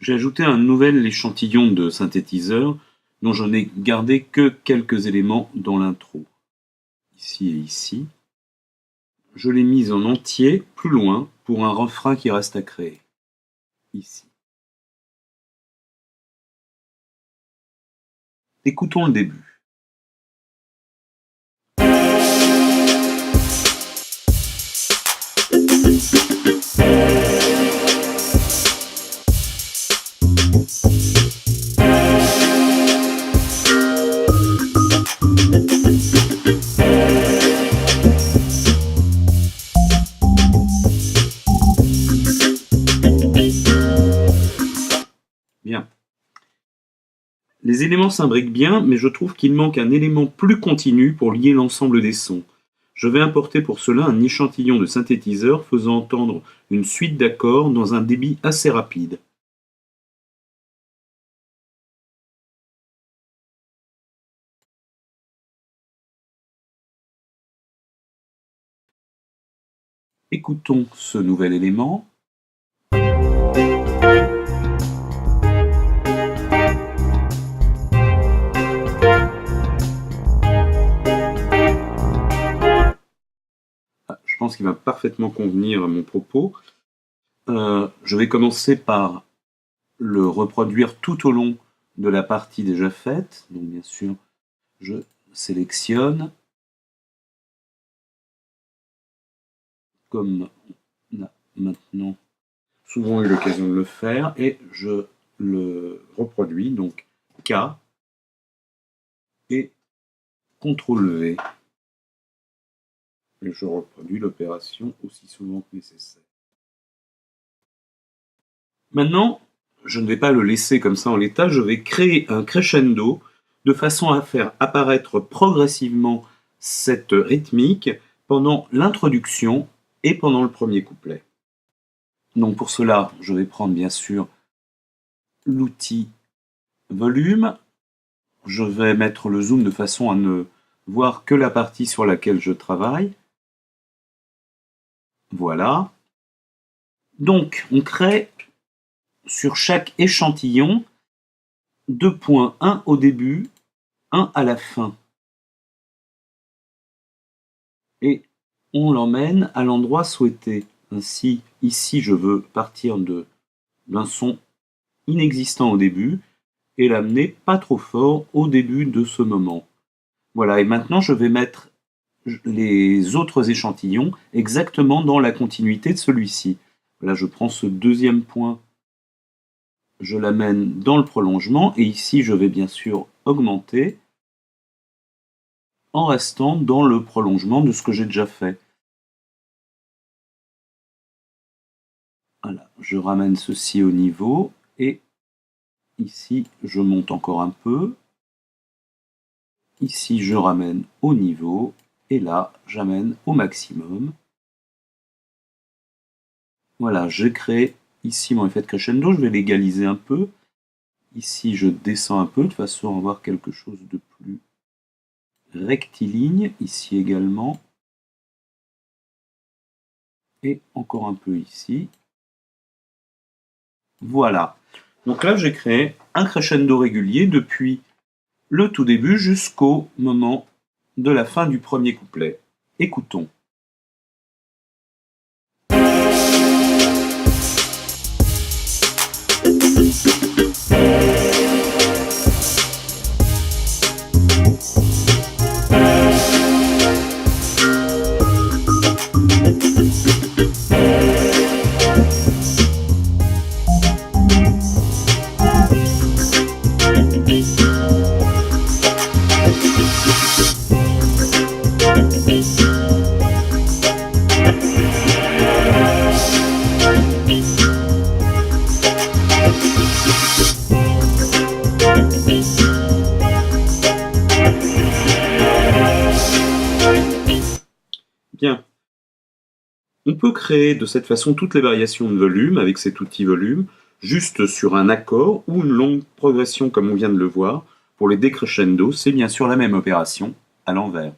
J'ai ajouté un nouvel échantillon de synthétiseur dont je n'ai gardé que quelques éléments dans l'intro. Ici et ici. Je l'ai mis en entier plus loin pour un refrain qui reste à créer. Ici. Écoutons le début. Bien. Les éléments s'imbriquent bien, mais je trouve qu'il manque un élément plus continu pour lier l'ensemble des sons. Je vais importer pour cela un échantillon de synthétiseur faisant entendre une suite d'accords dans un débit assez rapide. Écoutons ce nouvel élément. Je pense qu'il va parfaitement convenir à mon propos. Je vais commencer par le reproduire tout au long de la partie déjà faite. Donc bien sûr, je sélectionne. Comme on a maintenant souvent eu l'occasion de le faire, et je le reproduis, donc K et CTRL-V. Et je reproduis l'opération aussi souvent que nécessaire. Maintenant, je ne vais pas le laisser comme ça en l'état, je vais créer un crescendo de façon à faire apparaître progressivement cette rythmique pendant l'introduction et pendant le premier couplet. Donc pour cela, je vais prendre bien sûr l'outil volume. Je vais mettre le zoom de façon à ne voir que la partie sur laquelle je travaille. Voilà. Donc, on crée sur chaque échantillon 2 points, un au début, un à la fin. Et on l'emmène à l'endroit souhaité. Ainsi, ici, je veux partir d'un son inexistant au début et l'amener pas trop fort au début de ce moment. Voilà, et maintenant, je vais mettre les autres échantillons exactement dans la continuité de celui-ci. Là, je prends ce deuxième point, je l'amène dans le prolongement, et ici, je vais bien sûr augmenter en restant dans le prolongement de ce que j'ai déjà fait. Voilà, je ramène ceci au niveau, et ici, je monte encore un peu. Ici, je ramène au niveau, et là, j'amène au maximum. Voilà, j'ai créé ici mon effet de crescendo, je vais l'égaliser un peu. Ici, je descends un peu de façon à avoir quelque chose de plus rectiligne, ici également. Et encore un peu ici. Voilà. Donc là, j'ai créé un crescendo régulier depuis le tout début jusqu'au moment de la fin du premier couplet. Écoutons. Bien. On peut créer de cette façon toutes les variations de volume avec cet outil volume, juste sur un accord ou une longue progression comme on vient de le voir. Pour les décrescendos, c'est bien sûr la même opération à l'envers.